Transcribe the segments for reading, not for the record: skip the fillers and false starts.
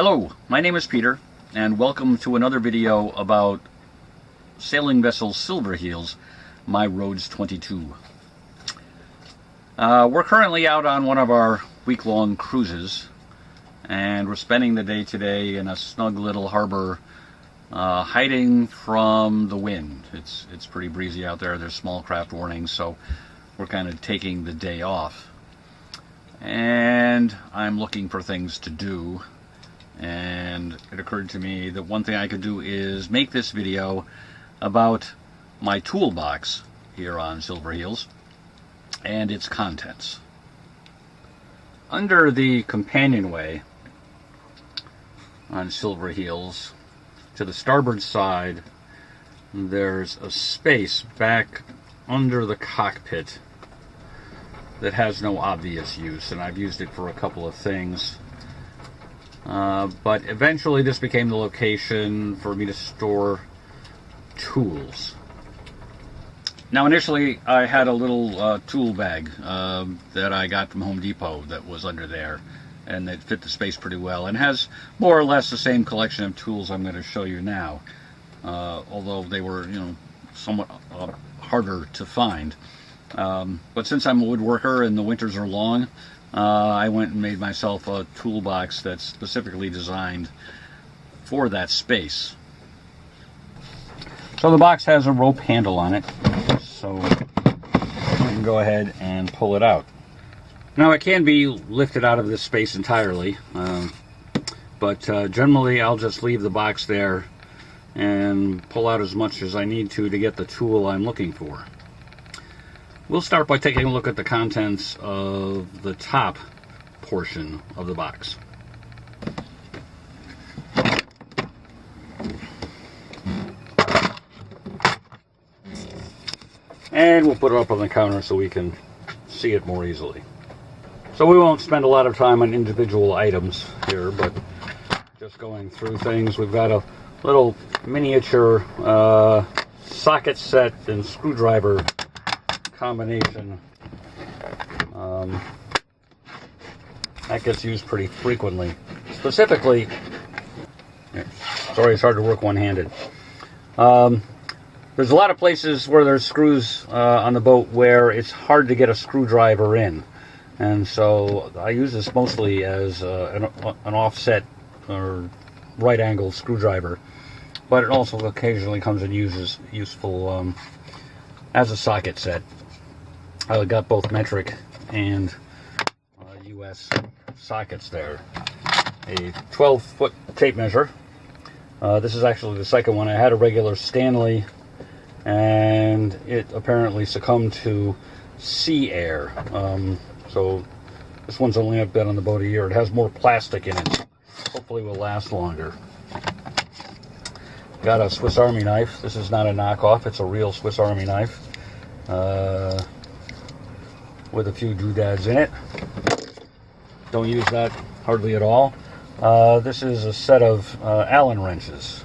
Hello, my name is Peter, and welcome to another video about sailing vessel Silverheels, my Rhodes 22. We're currently out on one of our week-long cruises, and we're spending the day today in a snug little harbor, hiding from the wind. It's pretty breezy out there. There's small craft warnings, so we're kind of taking the day off. And I'm looking for things to do. And it occurred to me that one thing I could do is make this video about my toolbox here on Silverheels and its contents. Under the companionway on Silverheels, to the starboard side, there's a space back under the cockpit that has no obvious use, and I've used it for a couple of things. But eventually this became the location for me to store tools. Now initially I had a little tool bag that I got from Home Depot that was under there, and it fit the space pretty well and has more or less the same collection of tools I'm going to show you now, although they were, somewhat harder to find. But since I'm a woodworker and the winters are long, I went and made myself a toolbox that's specifically designed for that space. So the box has a rope handle on it, so you can go ahead and pull it out. Now it can be lifted out of this space entirely, but generally I'll just leave the box there and pull out as much as I need to get the tool I'm looking for. We'll start by taking a look at the contents of the top portion of the box. And we'll put it up on the counter so we can see it more easily. So we won't spend a lot of time on individual items here, but just going through things. We've got a little miniature socket set and screwdriver combination that gets used pretty frequently. Specifically, sorry, it's hard to work one-handed. There's a lot of places where there's screws on the boat where it's hard to get a screwdriver in, and so I use this mostly as an offset or right-angle screwdriver, but it also occasionally comes in useful as a socket set. I got both metric and US sockets there. A 12-foot tape measure. This is actually the second one. I had a regular Stanley, and it apparently succumbed to sea air. So this one's only been on the boat a year. It has more plastic in it. Hopefully will last longer. Got a Swiss Army knife. This is not a knockoff. It's a real Swiss Army knife. With a few doodads in it. Don't use that hardly at all. This is a set of Allen wrenches,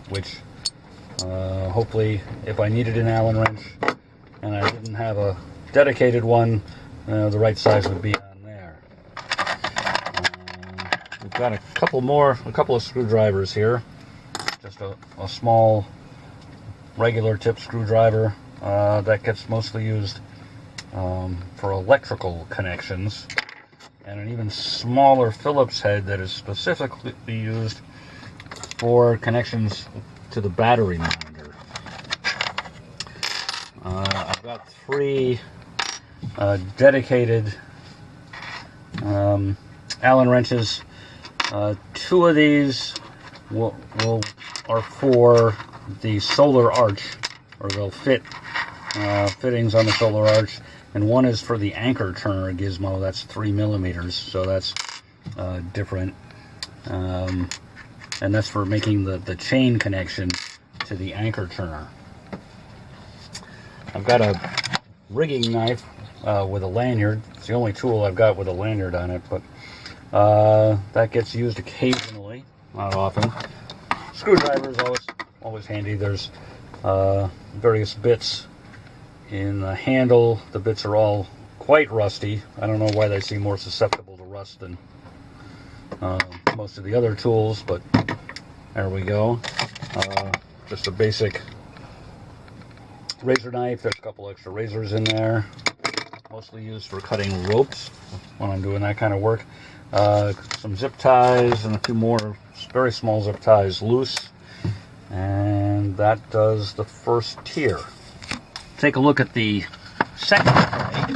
which hopefully, if I needed an Allen wrench and I didn't have a dedicated one, the right size would be on there. We've got a couple of screwdrivers here. Just a small regular tip screwdriver. That gets mostly used for electrical connections, and an even smaller Phillips head that is specifically used for connections to the battery monitor. I've got 3 dedicated Allen wrenches. 2 of these are for the solar arch, or they'll fit fittings on the solar arch, and one is for the anchor turner gizmo. That's 3 millimeters, so that's different, and that's for making the chain connection to the anchor turner. I've got a rigging knife with a lanyard. It's the only tool I've got with a lanyard on it, but that gets used occasionally, not often. Screwdriver is always handy. There's various bits in the handle. The bits are all quite rusty. I don't know why they seem more susceptible to rust than most of the other tools, but there we go. Just a basic razor knife. There's a couple extra razors in there, mostly used for cutting ropes when I'm doing that kind of work. Some zip ties and a few more very small zip ties loose, and that does the first tier. Take a look at the second tray.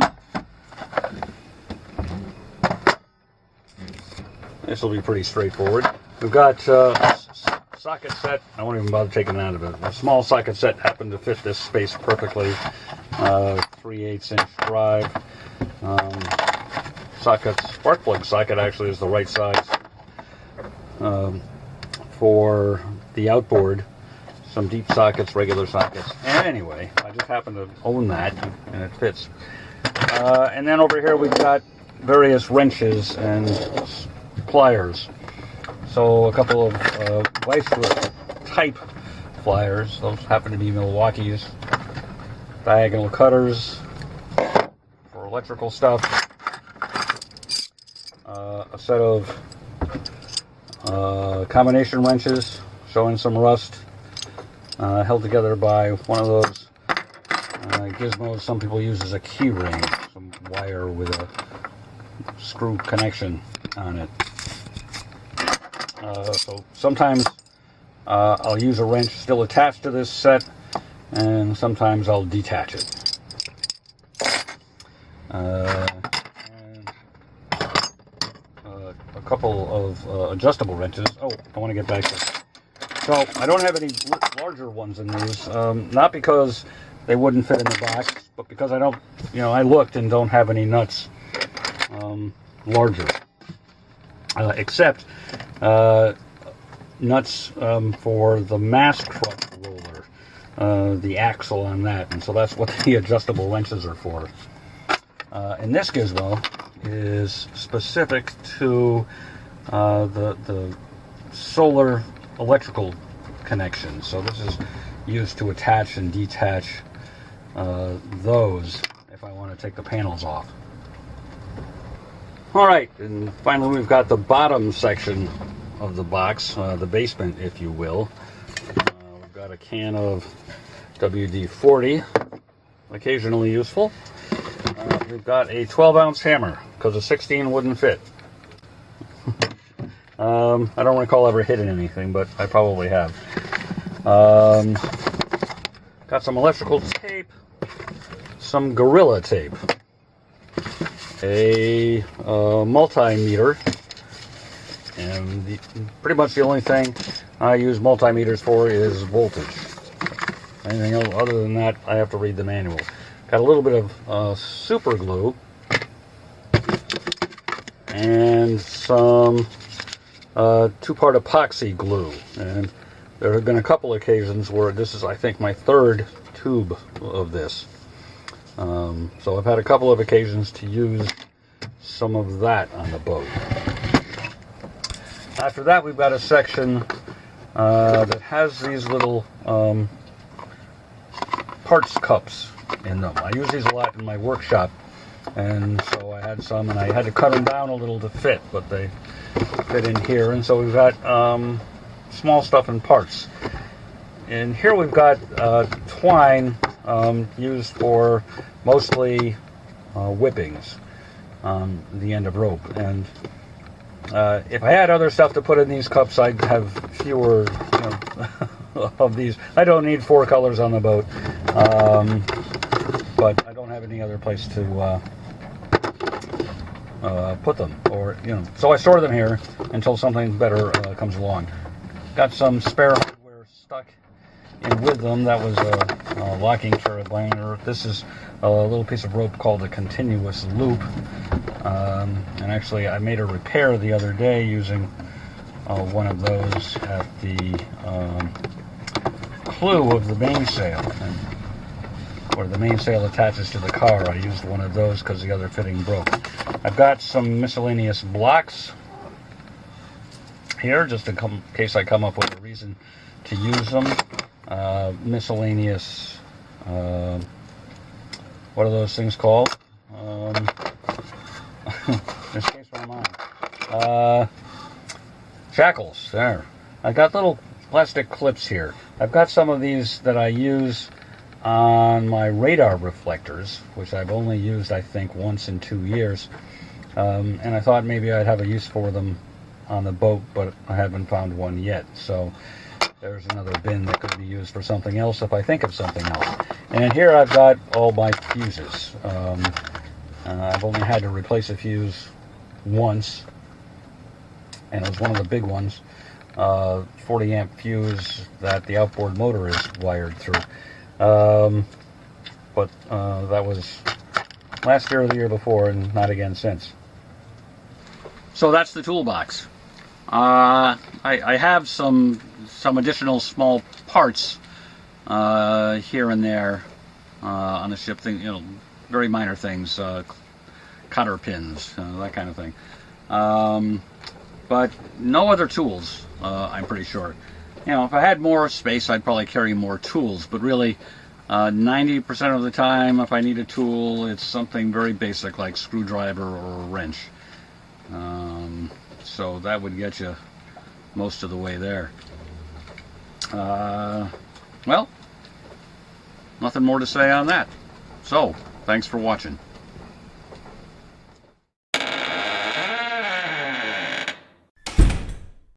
This will be pretty straightforward. We've got socket set. I won't even bother taking that out of it. A small socket set happened to fit this space perfectly. 3/8 inch drive. Socket, spark plug socket actually is the right size for the outboard. Some deep sockets, regular sockets. And anyway, I just happen to own that, and it fits. And then over here we've got various wrenches and pliers. So a couple of vice grip type pliers. Those happen to be Milwaukee's. Diagonal cutters for electrical stuff. A set of combination wrenches showing some rust, held together by one of those gizmos some people use as a key ring, some wire with a screw connection on it. So sometimes I'll use a wrench still attached to this set, and sometimes I'll detach it. A couple of adjustable wrenches. Oh, I want to get back to this. So I don't have any larger ones in these, not because they wouldn't fit in the box, but because I don't, I looked and don't have any nuts larger, except nuts for the mass truck roller, the axle on that, and so that's what the adjustable wrenches are for. And this gizmo is specific to the solar electrical connection. So this is used to attach and detach those if I want to take the panels off. All right, and finally we've got the bottom section of the box, the basement, if you will. We've got a can of WD-40, occasionally useful. We've got a 12-ounce hammer, because a 16 wouldn't fit. I don't recall ever hitting anything, but I probably have. Got some electrical tape, some Gorilla tape, a multimeter, and pretty much the only thing I use multimeters for is voltage. Anything else other than that, I have to read the manual. Got a little bit of super glue and some two-part epoxy glue. And there have been a couple occasions where this is, I think, my third tube of this. So I've had a couple of occasions to use some of that on the boat. After that, we've got a section that has these little parts cups in them. I use these a lot in my workshop, and so I had some, and I had to cut them down a little to fit, but they fit in here. And so we've got small stuff and parts. And here we've got twine used for mostly whippings on the end of rope. And if I had other stuff to put in these cups, I'd have fewer of these. I don't need 4 colors on the boat, but I don't have any other place to put them, or so I store them here until something better comes along. Got some spare hardware stuck in with them. That was a locking carabiner. This is a little piece of rope called a continuous loop, and actually I made a repair the other day using one of those at the clew of the mainsail, and where the mainsail attaches to the car. I used one of those because the other fitting broke. I've got some miscellaneous blocks here, just in case I come up with a reason to use them. Miscellaneous, what are those things called? In this case, what am I? shackles. There. I got little plastic clips here. I've got some of these that I use on my radar reflectors, which I've only used, I think, once in 2 years. And I thought maybe I'd have a use for them on the boat, but I haven't found one yet. So there's another bin that could be used for something else if I think of something else. And here I've got all my fuses. I've only had to replace a fuse once, and it was one of the big ones, 40 amp fuse that the outboard motor is wired through. But that was last year or the year before, and not again since. So that's the toolbox. I have some additional small parts here and there on the ship. Very minor things, cotter pins, that kind of thing. But no other tools, I'm pretty sure. If I had more space, I'd probably carry more tools. But really, 90% of the time, if I need a tool, it's something very basic like screwdriver or a wrench. So that would get you most of the way there. Well, nothing more to say on that. So, thanks for watching.